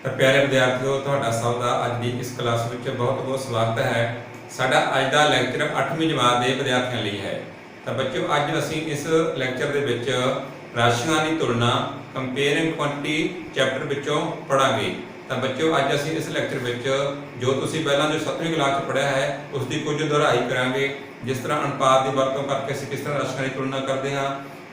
ਤਾਂ ਪਿਆਰੇ ਵਿਦਿਆਰਥੀਓ, ਤੁਹਾਡਾ ਸਭ ਦਾ ਅੱਜ ਦੀ ਇਸ ਕਲਾਸ ਵਿੱਚ ਬਹੁਤ ਬਹੁਤ ਸਵਾਗਤ ਹੈ। ਸਾਡਾ ਅੱਜ ਦਾ ਲੈਕਚਰ 8ਵੀਂ ਜਮਾਤ ਦੇ ਵਿਦਿਆਰਥੀਆਂ ਲਈ ਹੈ। ਤਾਂ ਬੱਚਿਓ, ਅੱਜ ਅਸੀਂ ਇਸ ਲੈਕਚਰ ਦੇ ਵਿੱਚ ਰਾਸ਼ੀਆਂ ਦੀ ਤੁਲਨਾ ਕੰਪੇਅਰਿੰਗ ਕੁਆਂਟੀਟੀ ਚੈਪਟਰ ਵਿੱਚੋਂ ਪੜਾਂਗੇ। ਤਾਂ ਬੱਚਿਓ, ਅੱਜ ਅਸੀਂ ਇਸ ਲੈਕਚਰ ਵਿੱਚ ਜੋ ਤੁਸੀਂ ਪਹਿਲਾਂ ਜੋ 7ਵੀਂ ਕਲਾਸ 'ਚ ਪੜ੍ਹਿਆ ਹੈ ਉਸ ਦੀ ਕੁਝ ਦੁਹਰਾਈ ਕਰਾਂਗੇ। ਜਿਸ ਤਰ੍ਹਾਂ ਅਨੁਪਾਤ ਦੀ ਵਰਤੋਂ ਕਰਕੇ ਅਸੀਂ ਕਿਸ ਤਰ੍ਹਾਂ ਰਾਸ਼ੀਆਂ ਦੀ ਤੁਲਨਾ ਕਰਦੇ ਹਾਂ,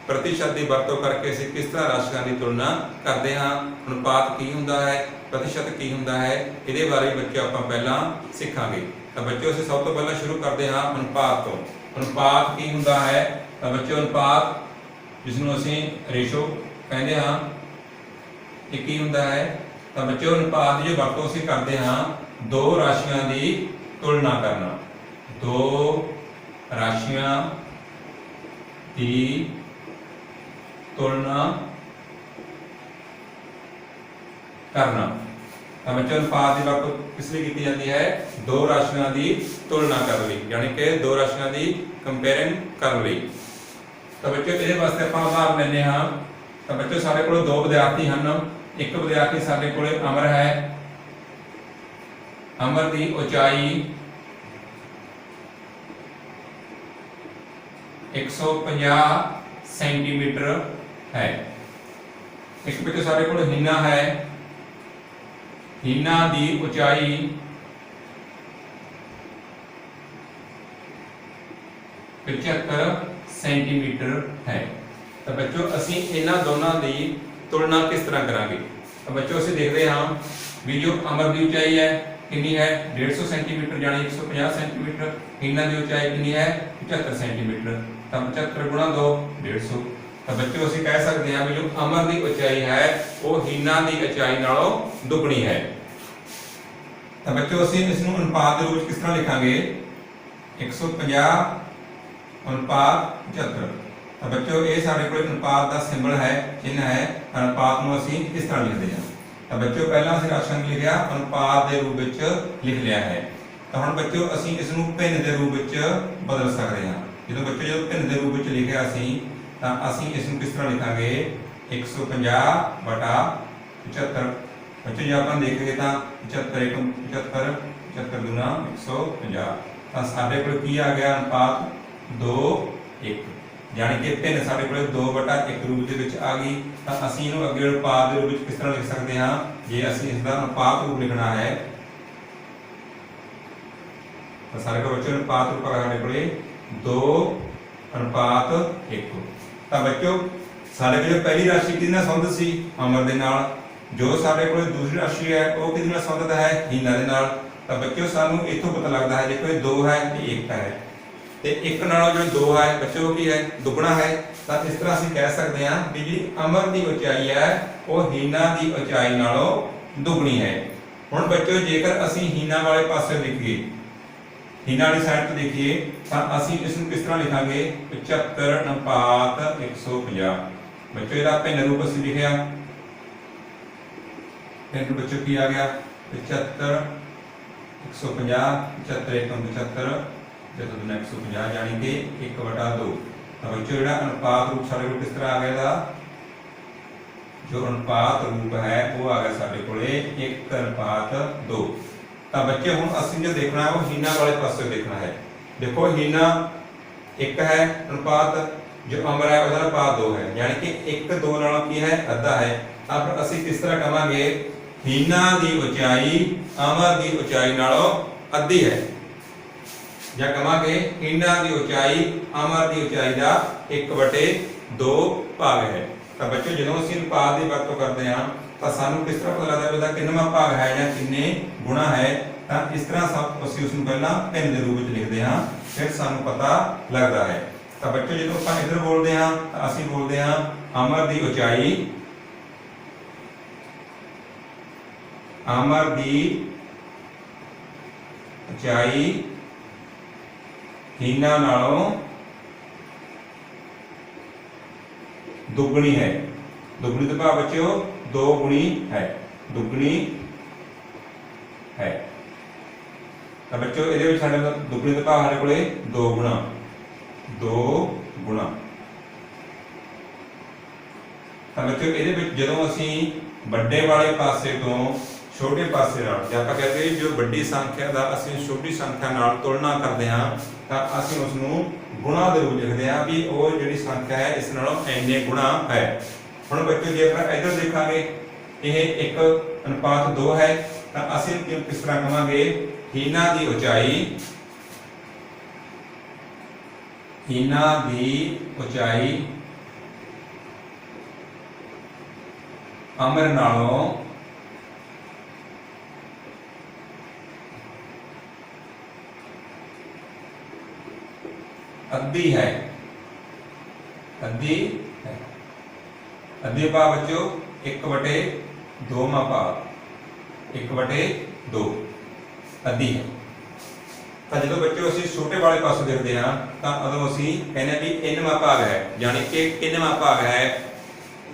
प्रतिशत की वरतों करके असीं किस तरह राशियां की तुलना करते हाँ, अनुपात की हुंदा है, प्रतिशत की हुंदा है, ये बारे बच्चे आपां पहलां सीखांगे। तो बच्चों असीं सब तो पहलां शुरू करते हाँ अनुपात तो। अनुपात की हुंदा है? तो बच्चों अनुपात जिसनूं असीं रेशो कहते हाँ, ये की हुंदा है? तो बच्चों अनुपात की जो वरतों असीं करते हाँ दो राशियां की तुलना करना, दो राशियां की तुलना करना। तो बच्चों अनुपात की वरतों किस लिए की जाती है? दो राशियों की तुलना करने लई, यानी कि दो राशियों की कंपेयरिंग करने लई। तो बच्चों ये वास्ते आप उदाहरण लेने हाँ। तो बच्चों साडे कोल दो विद्यार्थी हैं। एक विद्यार्थी साडे कोल अमर है। अमर की ऊंचाई 150 सेंटीमीटर है। एक बच्चे सारे को हीना है। हीना की ऊंचाई 75 सेंटीमीटर है। तो बच्चों असी इन्हां दोनों की तुलना किस तरह करांगे? तो बच्चों असी देखते हाँ भी जो अमर की ऊंचाई है कितनी है? 150 सेंटीमीटर यानी 150 सेंटीमीटर। हीना की ऊंचाई कितनी है? 75 सेंटीमीटर। तो 75 गुणा 2 150। तो बच्चों असीं कह सकते हैं भी जो अमर की ऊंचाई है वो हीना की ऊंचाई नालों दुगनी है। तो बच्चों असीं इसनूं अनुपात के रूप में किस तरह लिखांगे? 150 अनुपात 75। तो बच्चों ये साडे कोल अनुपात का सिंबल है, चिन्ह है। अनुपात नूं असीं किस तरह लिखते हैं? तो बच्चों पहला असीं राशियां लिखिया अनुपात के रूप में लिख लिया है। तो हुण बच्चों असीं इसनूं भिन्न के रूप में बदल सकते हैं। जो बच्चों जो भिन्न के रूप में लिखिया असीं तो असीं इसनूं किस तरह लिखांगे? 150 बटा 75। बच्चों जो आप देखेंगे तो 75 1 75 75 दूना 150। तो साडे कोल की आ गया अनुपात 2 1, यानी कि भिन्न साडे कोल 2 बटा 1 रूप के आ गई। तो असीं इहनूं अगे अनुपात के रूप में किस तरह लिख सकते हैं? जे असीं इसका अनुपात रूप लिखना है तो सारे को बच्चों अनुपात रूप साडे कोल 2 अनुपात 1। तो बच्चों साडे कोल पहली राशि किहदे नाल संबंधित सी? अमर दे नाल। जो साडे कोल दूसरी राशि है वो किहदे नाल संबंधित है? हीना दे नाल। तो बच्चों सानू इत्थों पता लगता है देखो 2 है ते 1 है, ते 1 नालों जो 2 है बच्चों की है दुगना है। तो इस तरह असीं कह सकते हैं कि जी अमर की ऊंचाई है वो हीना की ऊंचाई नालों दुगनी है। हुण बच्चों जेकर असीं हीना वाले पासे देखिए, हीना वाली साइड तो देखिए तो असीं इसनूं किस तरह लिखांगे? 75 अनुपात 150। बच्चों इसका भिन्न रूप असीं लिखिया, भिन्न बच्चों की आ गया 75 150 75 1 75 150 यानी कि 1 बटा 2। तो बच्चों जो अनुपात रूप साडे कोल किस तरह आ गया? जो अनुपात रूप है वो आ गया साडे कोले 1 अनुपात 2। तो बच्चे हुण असीं जो देखना है वो हीना वाले पासे देखना है। देखो हीना 1 है अनुपात, जो अमर है उसका अनुपात 2 है, यानी कि 1 2 नालों की है अद्धा है। अब असीं किस तरह कहांगे? हीना की ऊंचाई अमर की ऊंचाई नालों अद्धी है, या कहांगे हीना की ऊंचाई अमर की ऊंचाई का 1/2 भाग है। तो बच्चों जो असीं अनुपात की वरतों करते हैं तो सानू किस तरह पता लगता है इसका किन्नवां भाग है या किन्ने गुणा है? तो इस तरह सब असीं उसनूं पहलां भिन्न के रूप में लिखते हैं, फिर सानू पता लगता है। तो बच्चों जो आपां इधर बोलते हैं तो असीं बोलते हैं अमर की ऊंचाई, अमर की ऊंचाई हीना नालों दुगनी है। दुगनी तो भाव बच्चों 2 गुणी है, दुगनी है। तो बच्चों ये दुगनी का भाव हमारे को 2 गुणा 2 गुणा। तो बच्चों ये जो असीं ਵੱਡੇ वाले पासे तो ਛੋਟੇ ਪਾਸੇ ਨਾਲ, ਜੇ ਆਪਾਂ ਕਹਿੰਦੇ ਜੋ ਵੱਡੀ ਸੰਖਿਆ ਦਾ ਅਸੀਂ ਛੋਟੀ ਸੰਖਿਆ ਨਾਲ ਤੁਲਨਾ ਕਰਦੇ ਹਾਂ ਤਾਂ ਅਸੀਂ ਉਸ ਨੂੰ ਗੁਣਾ ਦੇ ਰੂਪ ਲਿਖਦੇ ਹਾਂ ਵੀ ਉਹ ਜਿਹੜੀ ਸੰਖਿਆ ਹੈ ਇਸ ਨਾਲੋਂ ਇੰਨੇ ਗੁਣਾ ਹੈ। ਹੁਣ ਬੱਚੋ ਜੇ ਆਪਾਂ ਇੱਧਰ ਦੇਖਾਂਗੇ ਇਹ 1:2 ਹੈ ਤਾਂ ਅਸੀਂ ਕਿਸ ਤਰ੍ਹਾਂ ਕਹਾਂਗੇ, ਹੀਨਾ ਦੀ ਉਚਾਈ ਅਮਰ ਨਾਲੋਂ ਅੱਧੀ ਹੈ। ਅੱਧੀ ਭਾਵ ਬੱਚੋ 1/2 ਭਾਗ 1/2 ਅੱਧੀ ਹੈ। ਤਾਂ ਜਦੋਂ ਬੱਚੋ ਅਸੀਂ ਛੋਟੇ ਵਾਲੇ ਪਾਸੇ ਦੇਖਦੇ ਹਾਂ ਤਾਂ ਉਦੋਂ ਅਸੀਂ ਕਹਿੰਦੇ ਵੀ ਇੰਨਵਾਂ ਭਾਗ ਹੈ, ਯਾਨੀ ਕਿ ਕਿੰਨਵਾਂ ਭਾਗ ਹੈ,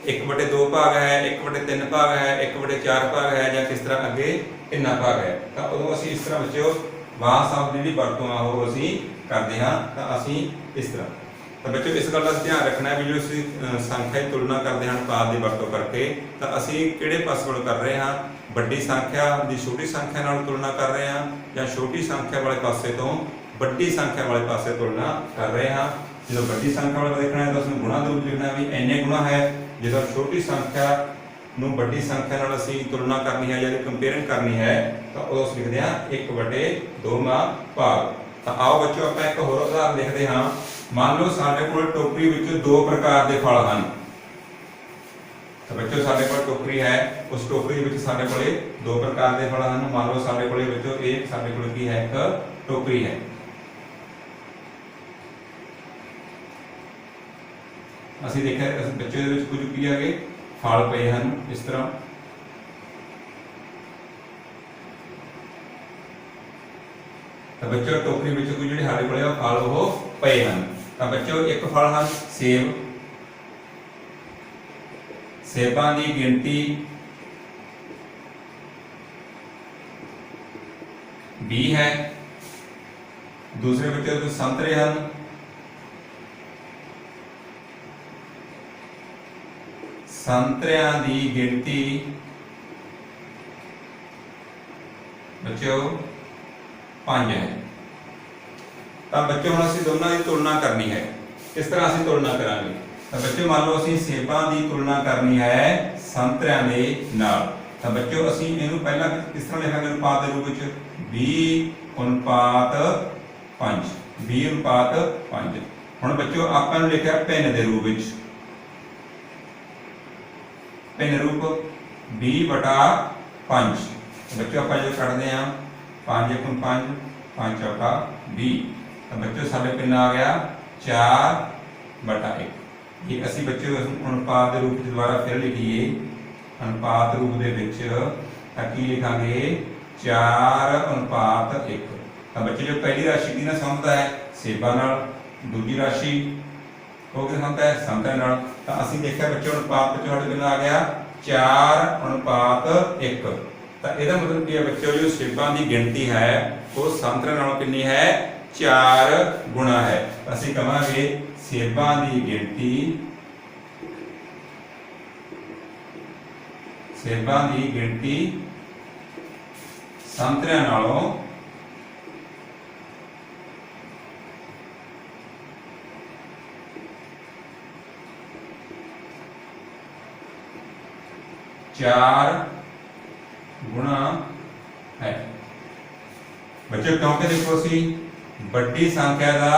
1/2 ਭਾਗ ਹੈ, 1/3 ਭਾਗ ਹੈ, 1/4 ਭਾਗ ਹੈ, ਜਾਂ ਕਿਸ ਤਰ੍ਹਾਂ ਅੱਗੇ ਕਿੰਨਾ ਭਾਗ ਹੈ। ਤਾਂ ਉਦੋਂ ਅਸੀਂ ਇਸ ਤਰ੍ਹਾਂ ਬੱਚੋ ਵਾਹ ਸ਼ਬਦ ਦੀ ਜਿਹੜੀ ਵਰਤੋਂ ਆ ਉਹ ਅਸੀਂ ਕਰਦੇ ਹਾਂ। ਤਾਂ ਅਸੀਂ ਇਸ ਤਰ੍ਹਾਂ, ਤਾਂ ਬੱਚੋ ਇਸ ਗੱਲ ਦਾ ਧਿਆਨ ਰੱਖਣਾ ਵੀ ਜੋ ਅਸੀਂ ਸੰਖਿਆ ਦੀ ਤੁਲਨਾ ਕਰਦੇ ਹਾਂ ਅਨੁਪਾਤ ਦੀ ਵਰਤੋਂ ਕਰਕੇ ਤਾਂ ਅਸੀਂ ਕਿਹੜੇ ਪਾਸੇ ਵੱਲ ਕਰ ਰਹੇ ਹਾਂ, ਵੱਡੀ ਸੰਖਿਆ ਦੀ ਛੋਟੀ ਸੰਖਿਆ ਨਾਲ ਤੁਲਨਾ ਕਰ ਰਹੇ ਹਾਂ ਜਾਂ ਛੋਟੀ ਸੰਖਿਆ ਵਾਲੇ ਪਾਸੇ ਤੋਂ ਵੱਡੀ ਸੰਖਿਆ ਵਾਲੇ ਪਾਸੇ ਤੁਲਨਾ ਕਰ ਰਹੇ ਹਾਂ। ਜਦੋਂ ਵੱਡੀ ਸੰਖਿਆ ਵਾਲਾ ਦੇਖਣਾ ਹੈ ਤਾਂ ਉਸਨੂੰ ਗੁਣਾ ਦੇ ਰੂਪ ਲਿਖਣਾ ਵੀ ਇੰਨੇ ਗੁਣਾ ਹੈ। ਜਦੋਂ ਛੋਟੀ ਸੰਖਿਆ ਨੂੰ ਵੱਡੀ ਸੰਖਿਆ ਨਾਲ ਅਸੀਂ ਤੁਲਨਾ ਕਰਨੀ ਹੈ ਜਾਂ ਕੰਪੇਅਰਿੰਗ ਕਰਨੀ ਹੈ ਤਾਂ ਉਦੋਂ ਅਸੀਂ ਲਿਖਦੇ ਹਾਂ 1/2 ਭਾਗ। ਤਾਂ ਆਓ ਬੱਚੋ ਆਪਾਂ ਇੱਕ ਹੋਰ ਉਦਾਹਰਨ ਦੇਖਦੇ ਹਾਂ। ਮੰਨ ਲਓ ਸਾਡੇ ਕੋਲ ਟੋਕਰੀ ਵਿੱਚ 2 ਪ੍ਰਕਾਰ ਦੇ ਫਲ ਹਨ। ਤਾਂ ਬੱਚੋ ਸਾਡੇ ਕੋਲ ਟੋਕਰੀ ਹੈ, ਉਸ ਟੋਕਰੀ ਵਿੱਚ ਸਾਡੇ ਕੋਲੇ 2 ਪ੍ਰਕਾਰ ਦੇ ਫਲ ਹਨ। ਮੰਨ ਲਓ ਸਾਡੇ ਕੋਲੇ ਬੱਚੋ ਇਹ ਸਾਡੇ ਕੋਲ ਕੀ ਹੈ, ਇੱਕ ਟੋਕਰੀ ਹੈ। ਅਸੀਂ ਦੇਖਿਆ ਬੱਚੇ ਦੇ ਵਿੱਚ ਕੁਝ ਕੀ ਹੈਗੇ ਫਲ ਪਏ ਹਨ ਇਸ ਤਰ੍ਹਾਂ। ਤਾਂ ਬੱਚੋ ਟੋਕਰੀ ਵਿੱਚ ਕੁਝ ਜਿਹੜੇ ਸਾਡੇ ਕੋਲੇ ਫਲ ਉਹ ਪਏ ਹਨ। ਤਾਂ ਬੱਚੋ ਇੱਕ ਫਲ ਹਨ ਸੇਬ। ਸੇਬਾਂ ਦੀ ਗਿਣਤੀ 20 ਹੈ। ਦੂਸਰੇ ਬੱਚੇ ਸੰਤਰੇ ਹਨ। ਸੰਤਰਿਆਂ ਦੀ ਗਿਣਤੀ ਬੱਚੋ 5 ਹੈ। ਤਾਂ ਬੱਚੋ ਹੁਣ ਅਸੀਂ ਦੋਨਾਂ ਦੀ ਤੁਲਨਾ ਕਰਨੀ ਹੈ। ਕਿਸ ਤਰ੍ਹਾਂ ਅਸੀਂ ਤੁਲਨਾ ਕਰਾਂਗੇ? ਤਾਂ ਬੱਚੋ ਮੰਨ ਲਓ ਅਸੀਂ ਸੇਬਾਂ ਦੀ ਤੁਲਨਾ ਕਰਨੀ ਹੈ ਸੰਤਰਿਆਂ ਦੇ ਨਾਲ। ਤਾਂ ਬੱਚੋ ਅਸੀਂ ਇਹਨੂੰ ਪਹਿਲਾਂ ਕਿਸ ਤਰ੍ਹਾਂ ਲਿਖਾਂਗੇ ਅਨੁਪਾਤ ਦੇ ਰੂਪ ਵਿੱਚ 20:5 20:5। ਹੁਣ ਬੱਚੋ ਆਪਾਂ ਨੂੰ ਲਿਖਿਆ ਭਿੰਨ ਦੇ ਰੂਪ ਵਿੱਚ, ਭਿੰਨ ਰੂਪ 20/5। ਬੱਚੋ ਆਪਾਂ ਜੇ ਕੱਢਦੇ ਹਾਂ 5 × 5 5 ਚੌਕਾ 20। ਤਾਂ ਬੱਚੋ ਸਾਡੇ ਕਿੰਨਾ ਆ ਗਿਆ 4/1। ਇਹ ਅਸੀਂ ਬੱਚੋ ਅਨੁਪਾਤ ਦੇ ਰੂਪ ਵਿੱਚ ਦੁਬਾਰਾ ਫਿਰ ਲਿਖੀਏ ਅਨੁਪਾਤ ਰੂਪ ਦੇ ਵਿੱਚ ਤਾਂ ਕੀ ਲਿਖਾਂਗੇ 4:1। ਤਾਂ ਬੱਚੇ ਜੋ ਪਹਿਲੀ ਰਾਸ਼ੀ ਦੀ ਨਾਲ ਸੰਬੰਧ ਹੈ ਸੇਬਾਂ ਨਾਲ, ਦੂਜੀ ਰਾਸ਼ੀ ਹੋ ਗਿਆ ਹੁੰਦਾ ਹੈ ਸੰਤਰਿਆਂ ਨਾਲ। ਤਾਂ ਅਸੀਂ ਦੇਖਿਆ ਬੱਚੋ ਅਨੁਪਾਤ ਵਿੱਚ ਸਾਡੇ ਕਿੰਨਾ ਆ ਗਿਆ 4:1। ਤਾਂ ਇਹਦਾ ਮਤਲਬ ਕੀ ਹੈ ਬੱਚੋ ਜੋ ਸੇਬਾਂ ਦੀ ਗਿਣਤੀ ਹੈ ਉਹ ਸੰਤਰਿਆਂ ਨਾਲੋਂ ਕਿੰਨੀ ਹੈ 4 ਗੁਣਾ ਹੈ। ਅਸੀਂ ਕਹਾਂਗੇ ਸੇਬਾਂ ਦੀ ਗਿਣਤੀ ਸੰਤਰਿਆਂ ਨਾਲੋਂ 4 गुणा है। बच्चों क्योंकि देखो ਅਸੀਂ ਵੱਡੀ ਸੰਖਿਆ ਦਾ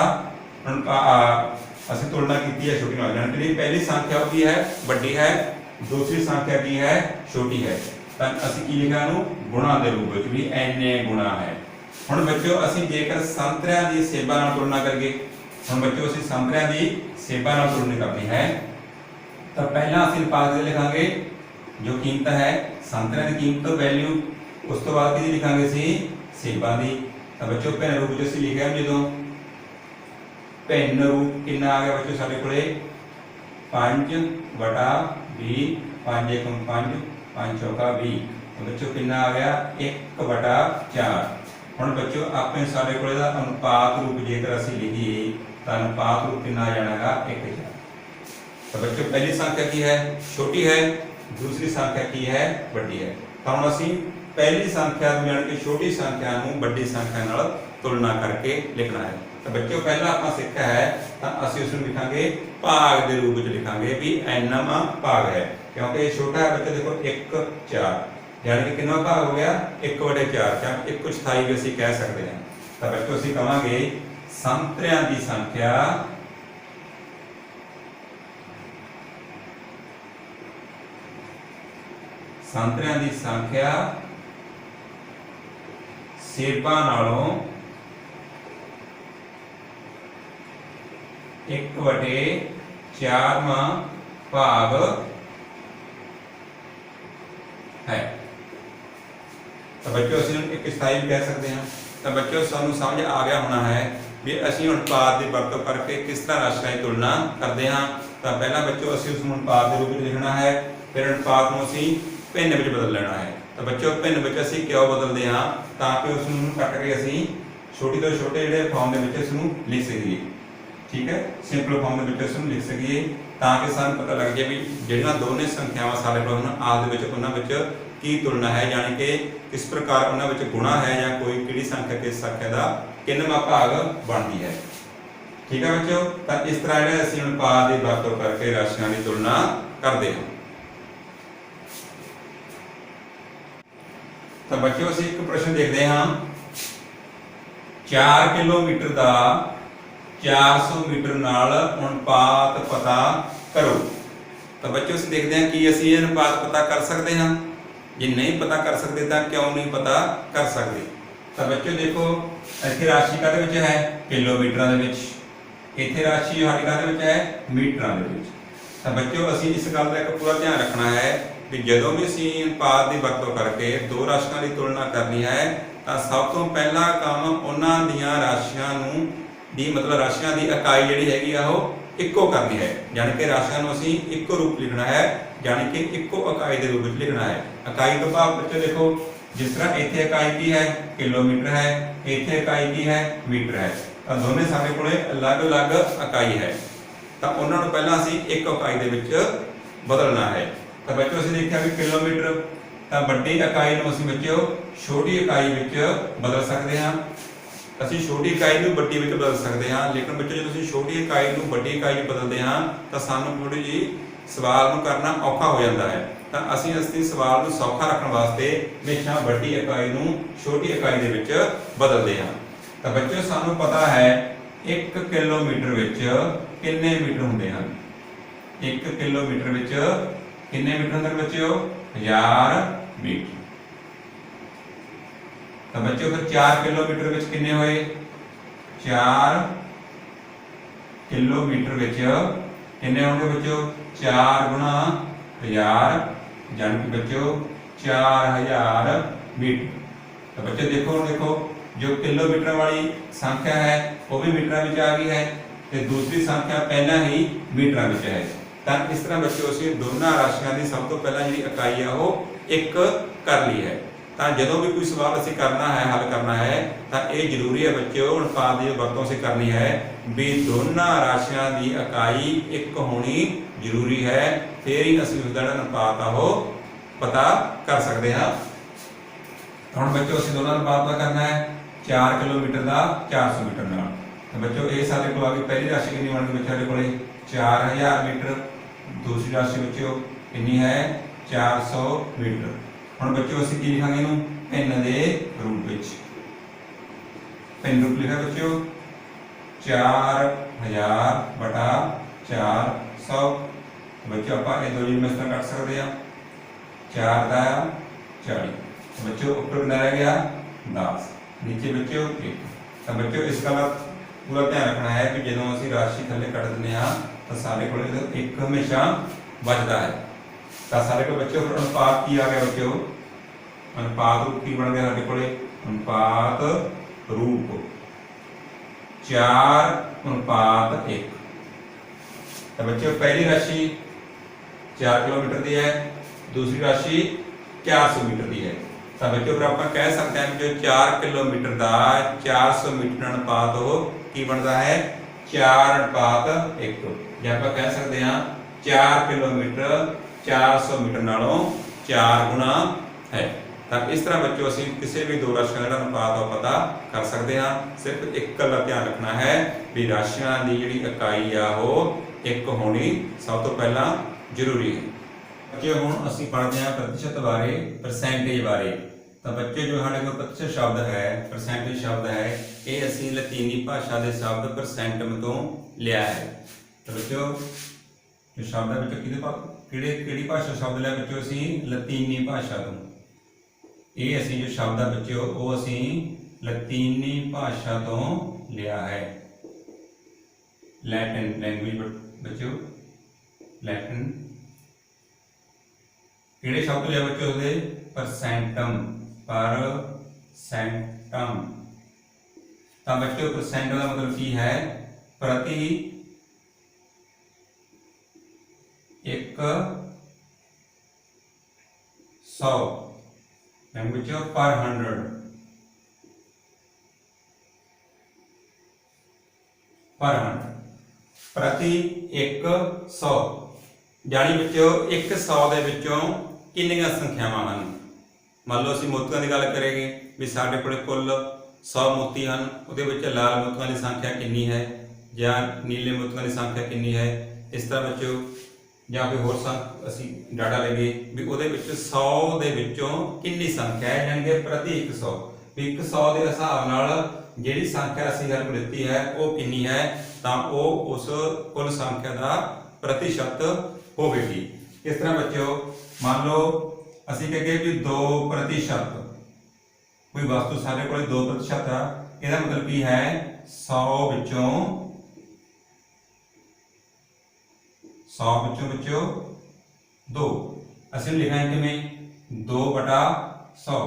ਅਸੀਂ ਤੁਲਨਾ ਕੀਤੀ ਹੈ ਛੋਟੀ ਨਾਲ, यानी कि पहली संख्या की है ਵੱਡੀ है, दूसरी संख्या की है छोटी है। ਤਾਂ ਅਸੀਂ ਕੀ ਲਿਖਿਆ ਨੂੰ ਗੁਣਾ ਦੇ ਰੂਪ ਵਿੱਚ ਵੀ ਇੰਨੇ ਗੁਣਾ ਹੈ। ਹੁਣ ਬੱਚਿਓ ਅਸੀਂ ਜੇਕਰ ਸੰਤਰਿਆਂ ਦੀ ਸੇਬਾਂ ਨਾਲ ਤੁਲਨਾ ਕਰੀਏ, ਹੁਣ ਬੱਚਿਓ ਅਸੀਂ ਸੰਤਰਿਆਂ ਦੀ ਸੇਬਾਂ ਨਾਲ ਤੁਲਨਾ ਕਰਨੀ ਹੈ ਤਾਂ ਪਹਿਲਾਂ ਅਸੀਂ ਪਾਸ ਦੇ ਲਿਖਾਂਗੇ जो कीमत है संतरिਆਂ ਦੀ कीमत वैल्यू, उस तो बाद की लिखांगे सी सेबां दी। तो बच्चों भिन्न रूप जो लिखा जो भिन्न रूप कितना आ गया बच्चों साडे कोले 5/20 5 × 5 5 चौका 20। तो बच्चों कितना आ गया 1/4। हुण बच्चों आपने साडे कोले दा अनुपात रूप जेकर असीं लिखीए तो अनुपात रूप कितना आ जाएगा 1/4। तो बच्चों पहली संख्या की है छोटी है, दूसरी संख्या की है बड़ी है। तो हम असीं पहली संख्या यानी कि छोटी संख्या नूं वड्डी संख्या नाल तुलना करके लिखना है। तो बच्चों पहला आपां सिੱਖਿਆ है तो असीं उस नूं लिखांगे भाग के रूप में लिखांगे भी nवां भाग है, क्योंकि छोटा है बच्चे देखो 1 4 यानी कि कितना भाग हो गया 1/4 ਜਾਂ 1/4 भी असीं कह सकते हैं। तो बच्चों असीं कहांगे संतरियां की संख्या संतरियां की संख्या सेबां नालों 1/4वां भाग है। तो बच्चों असीं एक स्थाई भी कह सकते हैं। तो बच्चों सानू समझ आ गया होना है भी असीं अनुपात की वरतों करके किस तरह राशियां की तुलना करते हैं। तो पहला बच्चों असीं उस अनुपात के रूप में लिखना है, फिर अनुपात को असीं भिन्न में बदल लेना है। तो बच्चों भिन्न में असीं क्यों बदलते हैं ताकि उसनूं कट के असीं छोटी तो छोटे जिहड़े फॉर्म दे विच इसनूं लिख सकीए। ठीक है, सिंपल फॉर्म दे विच इसनूं लिख सकीए ताकि सानूं पता लग जाए भी जिहड़ियां दोनों संख्यावां साडे कोल हुण आपस दे विच उन्हां विच की तुलना है, यानी कि किस प्रकार उन्हां विच गुणा है या कोई किहड़ी संख्या किस संख्या का किन्नवां भाग बनती है। ठीक है बच्चों, तो इस तरह जिहड़े असीं अनुपात की वरतों करके राशियां की तुलना करते हैं। तो बच्चों असीं एक प्रश्न देखते हैं 4 किलोमीटर का 400 मीटर नाल अनुपात पता करो। तो बच्चों असीं देखते हैं कि असीं ये अनुपात पता कर सकते हैं, जे नहीं पता कर सकते तो क्यों नहीं पता कर सकते। तो बच्चों देखो इत्थे राशि काहदे विच है किलोमीटर दे विच, इत्थे राशि साडी काहदे विच है मीटरां दे विच। तो बच्चों असीं इस गल का एक पूरा ध्यान रखना है कि जदों भी असीं अनुपात की वरतों करके दो राशियां की तुलना करनी है तो सब तो पहला काम उन्हां दीयां राशियां नूं दी मतलब राशियां की इकाई जिहड़ी हैगी आ ओह इक्को करनी है, यानी कि राशियां नूं असीं इक्को रूप लिखना है, यानी कि इक्को इकाई के रूप में लिखना है। इकाई तो भाव बच्चों देखो जिस तरह इत्थे इकाई की है किलोमीटर है, इत्थे इकाई की है मीटर है, तो दोनों साडे कोले अलग अलग इकाई है। तो उन्हां नूं पहलां असीं एक इकाई दे विच बदलना है। तो बच्चों असीं देखिया भी किलोमीटर तो वड्डी इकाई नूं असीं बच्चों छोटी इकाई विच बदल सकते हैं, असीं छोटी इकाई नूं वड्डी विच बदल सकते हैं। लेकिन बच्चों जो असीं छोटी इकाई नूं वड्डी इकाई विच बदलते हैं तो सानूं थोड़ी जी सवाल नूं करना औखा हो जाता है। तो असीं सवाल नूं सौखा रखण वास्ते हमेशा वड्डी इकाई नूं छोटी इकाई दे विच बदलते हैं। तो बच्चों सानूं पता है 1 किलोमीटर विच कितने मीटर हुंदे हैं, 1 किलोमीटर विच कितने मीटर हुंदे बच्चों 1000 मीटर। तो बच्चों फिर 4 किलोमीटर विच कितने होए 4 किलोमीटर विच कितने होंगे बच्चों 4 गुणा 1000 यानी कि बच्चों 4000 मीटर। तो बच्चों देखो जो किलोमीटर वाली संख्या है वो भी मीटर में आ गई है, तो दूसरी संख्या पहला ही मीटर में है। तो इस तरह बच्चों असीं दोनों राशियां की सब तो पहला जी इकाई है वो एक कर ली है। तो जदों भी कोई सवाल असीं करना है हल करना है तो ये जरूरी है बच्चों अनुपात की वरतों से करनी है भी दोनों राशियां की इकाई एक होनी जरूरी है, फिर ही असीं उसका अनुपात आ वो पता कर सकते हैं। हुण बच्चों असीं दोनों अनुपात पता करना है 4 किलोमीटर का 400 मीटर नाल। तो बच्चों ये साडे कोल आ गई पहली राशि कितनी बन गई बच्चों कोले 4000 मीटर, दूसरी राशि बच्चों कितनी है 400 मीटर। हुण बच्चों असीं की लिखांगे इहनूं भिन्न दे रूप विच, भिन्न रूप लिखा बच्चों 4000/400। बच्चों आपां ये दो जी में इस तरह कट सकते हैं 4 दा 40। बच्चों ऊपर कितना रह गया 10, नीचे बच्चों 1। तो बच्चों इस गल पूरा ध्यान रखना है कि जो असीं राशि थले कट दिंदे हां तो सारे कोल एक हमेशा बचता है। तो सारे को बच्चों अनुपात की आ गया बच्चों अनुपात रूप की बन गया साडे कोले अनुपात रूप 4:1। तो बच्चों पहली राशि 4 किलोमीटर की है, दूसरी राशि 400 मीटर की है। तो बच्चों फिर आप कह सकते हैं जो 4 किलोमीटर का 400 मीटर अनुपात हो की बनता है 4:1। या आप कह सकते हैं 4 किलोमीटर 400 मीटर नालों 4 गुना है। ਤਾਂ ਇਸ ਤਰ੍ਹਾਂ ਬੱਚੋ ਅਸੀਂ ਕਿਸੇ ਵੀ ਦੋ ਰਾਸ਼ੀਆਂ ਦਾ ਅਨੁਪਾਤ ਦਾ ਪਤਾ ਕਰ ਸਕਦੇ ਹਾਂ। ਸਿਰਫ ਇੱਕ ਗੱਲ ਦਾ ਧਿਆਨ ਰੱਖਣਾ ਹੈ ਵੀ ਰਾਸ਼ੀਆਂ ਦੀ ਜਿਹੜੀ ਇਕਾਈ ਆ ਉਹ ਇੱਕ ਹੋਣੀ ਸਭ ਤੋਂ ਪਹਿਲਾਂ ਜ਼ਰੂਰੀ ਹੈ। ਬੱਚੇ ਹੁਣ ਅਸੀਂ ਪੜ੍ਹਦੇ ਹਾਂ ਪ੍ਰਤੀਸ਼ਤ ਬਾਰੇ, ਪਰਸੈਂਟੇਜ ਬਾਰੇ। ਤਾਂ ਬੱਚੇ ਜੋ ਸਾਡੇ ਕੋਲ ਪ੍ਰਤੀਸ਼ਤ ਸ਼ਬਦ ਹੈ, ਪਰਸੈਂਟੇਜ ਸ਼ਬਦ ਹੈ, ਇਹ ਅਸੀਂ ਲਤੀਨੀ ਭਾਸ਼ਾ ਦੇ ਸ਼ਬਦ ਪਰਸੈਂਟਮ ਤੋਂ ਲਿਆ ਹੈ। ਤਾਂ ਬੱਚੋ ਜੋ ਸ਼ਬਦ ਹੈ ਬੱਚੋ ਕਿਹੜੀ ਭਾਸ਼ਾ ਸ਼ਬਦ ਲਿਆ ਬੱਚੋ? ਅਸੀਂ ਲਤੀਨੀ ਭਾਸ਼ਾ ਤੋਂ। ਇਹ ਅਸੀਂ ਜੋ ਸ਼ਬਦ ਹੈ ਬੱਚੋ ਉਹ ਅਸੀਂ ਲਤੀਨੀ ਭਾਸ਼ਾ ਤੋਂ ਲਿਆ ਹੈ। ਲੈਟਿਨ ਲੈਂਗੁਏਜ ਬੱਚੋ, ਲੈਟਿਨ। ਕਿਹੜੇ ਸ਼ਬਦ ਲਿਆ ਬੱਚੋ ਉਹਦੇ? ਪਰਸੈਂਟਮ, परसेंटम। ਤਾਂ ਬੱਚੋ परसेंटम ਦਾ ਮਤਲਬ ਕੀ ਹੈ? ਪ੍ਰਤੀ 100 ਬੱਚੋ पर 100, पर 100 ਪ੍ਰਤੀ 100। ਜਾਨੀ ਬੱਚੋ 100 ਦੇ ਵਿੱਚੋਂ ਕਿੰਨੀਆਂ ਸੰਖਿਆਵਾਂ ਹਨ? ਮੰਨ ਲਓ ਅਸੀਂ ਮੋਤੀਆਂ ਦੀ ਗੱਲ ਕਰਾਂਗੇ ਵੀ ਸਾਡੇ ਕੋਲ ਕੁੱਲ 100 ਮੋਤੀ ਹਨ, ਉਹਦੇ ਵਿੱਚ ਲਾਲ ਮੋਤੀਆਂ ਦੀ ਸੰਖਿਆ ਕਿੰਨੀ ਹੈ ਜਾਂ ਨੀਲੇ ਮੋਤੀਆਂ ਦੀ ਸੰਖਿਆ ਕਿੰਨੀ ਹੈ। ਇਸ ਤਰ੍ਹਾਂ ਬੱਚੋ ਜਾਂ ਕੋਈ ਹੋਰ ਅਸੀਂ ਡਾਟਾ ਲਈਏ ਵੀ ਉਹਦੇ ਵਿੱਚ 100 ਦੇ ਵਿੱਚੋਂ ਕਿੰਨੀ ਸੰਖਿਆ ਹੈ, ਯਾਨੀ ਕਿ ਪ੍ਰਤੀ 100 ਵੀ 100 ਦੇ ਹਿਸਾਬ ਨਾਲ ਜਿਹੜੀ ਸੰਖਿਆ ਅਸੀਂ ਹਰ ਨੂੰ ਦਿੱਤੀ ਹੈ ਉਹ ਕਿੰਨੀ ਹੈ, ਤਾਂ ਉਹ ਉਸ ਕੁੱਲ ਸੰਖਿਆ ਦਾ ਪ੍ਰਤੀਸ਼ਤ ਹੋਵੇਗੀ। ਇਸ ਤਰ੍ਹਾਂ ਬੱਚੋ ਮੰਨ ਲਓ ਅਸੀਂ ਕਹੀਏ ਵੀ 2%, ਕੋਈ ਵਸਤੂ ਸਾਡੇ ਕੋਲ 2% ਆ, ਇਹਦਾ ਮਤਲਬ ਕੀ ਹੈ? 100 ਵਿੱਚੋਂ ਬੱਚੋ 2। ਅਸੀਂ ਲਿਖਾਂਗੇ ਕਿਵੇਂ? 2/100।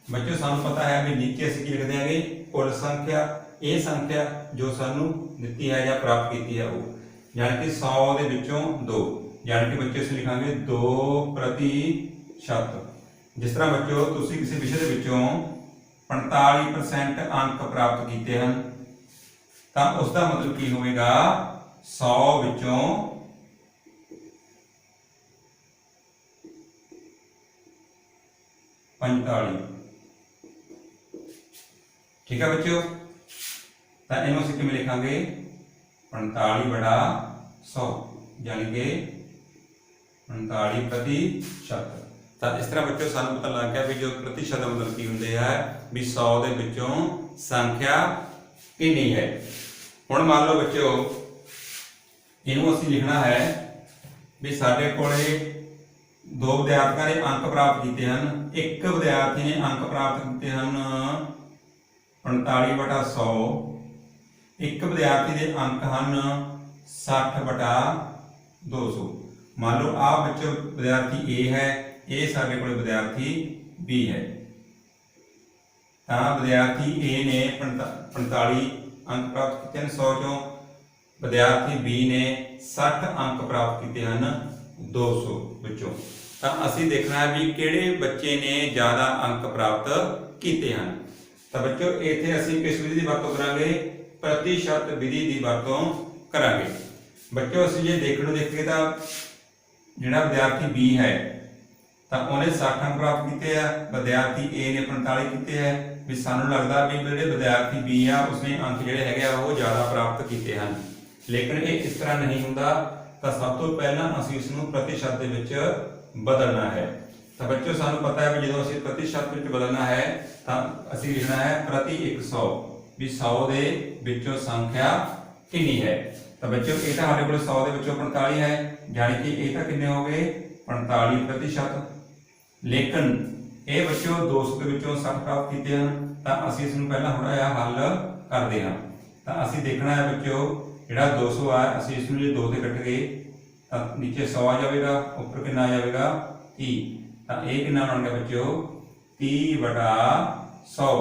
ਬੱਚੋ ਸਾਨੂੰ ਪਤਾ ਹੈ ਵੀ ਨੀਚੇ ਅਸੀਂ ਕੀ ਲਿਖਦੇ ਹਾਂਗੇ? ਕੁੱਲ ਸੰਖਿਆ। ਇਹ ਸੰਖਿਆ ਜੋ ਸਾਨੂੰ ਦਿੱਤੀ ਹੈ ਜਾਂ ਪ੍ਰਾਪਤ ਕੀਤੀ ਹੈ ਉਹ, ਯਾਨੀ ਕਿ 100 ਦੇ ਵਿੱਚੋਂ 2, ਯਾਨੀ ਕਿ ਬੱਚੇ ਅਸੀਂ ਲਿਖਾਂਗੇ 2%। ਜਿਸ ਤਰ੍ਹਾਂ ਬੱਚੋ ਤੁਸੀਂ ਕਿਸੇ ਵਿਸ਼ੇ ਦੇ ਵਿੱਚੋਂ 45% ਅੰਕ ਪ੍ਰਾਪਤ ਕੀਤੇ ਹਨ, ਤਾਂ ਉਸ ਦਾ ਮਤਲਬ ਕੀ ਹੋਵੇਗਾ? 100 ਵਿੱਚੋਂ 45। ठीक है बच्चों? तो इन्हों से किमें लिखांगे? 45/100, यानी कि 45%। तो इस तरह बच्चों सानू पता लग गया भी जो प्रतिशत मतलब की होंगे है भी 100 दे विचों संख्या कितनी है। हुण मान लो बच्चों इनू असीं लिखना है भी साडे कोले 2 विद्यार्थियों ने अंक प्राप्त किए हैं। एक विद्यार्थी ने अंक प्राप्त किए हैं 45/100, एक विद्यार्थी के अंक हैं 60/200। मान लो आप बच्चों विद्यार्थी ए है, ये साडे कोल विद्यार्थी बी है। तो विद्यार्थी ए ने 45 अंक प्राप्त किए हैं 100 चों, विद्यार्थी बी ने 60 अंक प्राप्त किए हैं 200 विचों। तो असीं देखना है भी किहड़े बच्चे ने ज़्यादा अंक प्राप्त किए हैं। तो बच्चों इत्थे असीं किस विधि की वरतों करांगे? प्रतिशत विधि की वरतों करांगे। बच्चों असीं जे देखिए तो जिहड़ा विद्यार्थी बी है तो उन्हें 60 अंक प्राप्त किए हैं, विद्यार्थी ए ने 45 किए हैं। भी सानू लगता भी जिहड़े विद्यार्थी बी आ उसने अंक जिहड़े हैगे वो ज़्यादा प्राप्त किए हैं, लेकिन ये इस तरह नहीं हुंदा। तो सब तो पहला असीं इसनूं प्रतिशत दे विच बदलना है। तो बच्चों सानू पता है भी जो असीं प्रतिशत विच बदलना है तो असीं लिखना है प्रति 100 भी 100 दे विचों संख्या कितनी है। तो बच्चों ये तो हमारे को 100 दे विचों 45 है, यानी कि ये तो कितने हो गए 45%। लेकिन ये बच्चों 200 के विचों 60 प्राप्त किए हैं। तो असीं इसनूं पहला थोड़ा जिहा हल करते हैं। तो असीं देखना है बच्चों जिहड़ा 200 है असीं इसनूं जे 2 से कट गए तो नीचे 100 आ जाएगा, ऊपर कितना आ जाएगा 30। तो ये कितना बन गया बच्चों 30/100।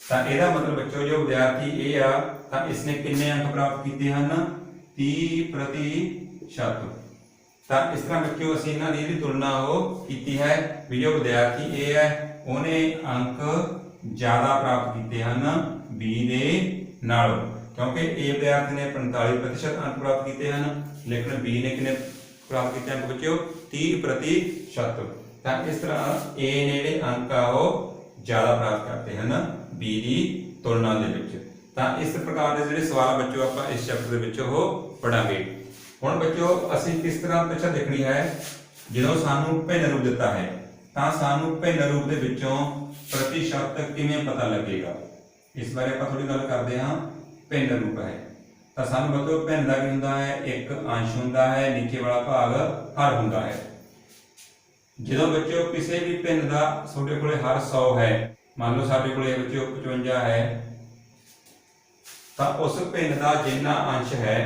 तो यदा मतलब बच्चों जो विद्यार्थी ए आ तो इसने कितने अंक प्राप्त किए हैं 30%। तो इस तरह बच्चों असीं इन्हां दी तुलना हो की है भी जो विद्यार्थी ए है उन्हें अंक ज़्यादा प्राप्त किए हैं बी दे नालों, क्योंकि ए विद्यार्थी ने 45% अंक प्राप्त किए हैं, लेकिन बी ने कितने प्राप्त किए अंक बच्चों 30%। ਤਾਂ ਇਸ ਤਰ੍ਹਾਂ A ਨੇ ਜਿਹੜੇ ਅੰਕ ਆ ਉਹ ਜ਼ਿਆਦਾ ਪ੍ਰਾਪਤ ਕਰਤੇ ਹਨ B ਦੀ ਤੁਲਨਾ ਦੇ ਵਿੱਚ। ਤਾਂ ਇਸ ਪ੍ਰਕਾਰ ਦੇ ਜਿਹੜੇ ਸਵਾਲ ਬੱਚੋ ਆਪਾਂ ਇਸ ਚੈਪਟਰ ਦੇ ਵਿੱਚ ਉਹ ਪੜਾਂਗੇ। ਹੁਣ ਬੱਚੋ ਅਸੀਂ ਕਿਸ ਤਰ੍ਹਾਂ ਪਿੱਛਾ ਦੇਖਣੀ ਹੈ, ਜਦੋਂ ਸਾਨੂੰ ਭਿੰਨ ਰੂਪ ਦਿੱਤਾ ਹੈ ਤਾਂ ਸਾਨੂੰ ਭਿੰਨ ਰੂਪ ਦੇ ਵਿੱਚੋਂ ਪ੍ਰਤੀਸ਼ਤ ਕਿਵੇਂ ਪਤਾ ਲੱਗੇਗਾ, ਇਸ ਬਾਰੇ ਆਪਾਂ ਥੋੜੀ ਗੱਲ ਕਰਦੇ ਹਾਂ। ਭਿੰਨ ਰੂਪ ਹੈ ਤਾਂ ਸਾਨੂੰ ਬੱਚੋ ਭਿੰਨ ਦਾ ਕੀ ਹੁੰਦਾ ਹੈ, ਇੱਕ ਅੰਸ਼ ਹੁੰਦਾ ਹੈ, ਨੀਚੇ ਵਾਲਾ ਭਾਗ ਹਰ ਹੁੰਦਾ ਹੈ। ਜਦੋਂ ਬੱਚੋ ਕਿਸੇ ਵੀ ਭਿੰਨ ਦਾ ਤੁਹਾਡੇ ਕੋਲੇ ਹਰ 100 ਹੈ, ਮੰਨ ਲਓ ਸਾਡੇ ਕੋਲੇ ਬੱਚੋ 55 ਹੈ, ਤਾਂ ਉਸ ਭਿੰਨ ਦਾ ਜਿੰਨਾ ਅੰਸ਼ ਹੈ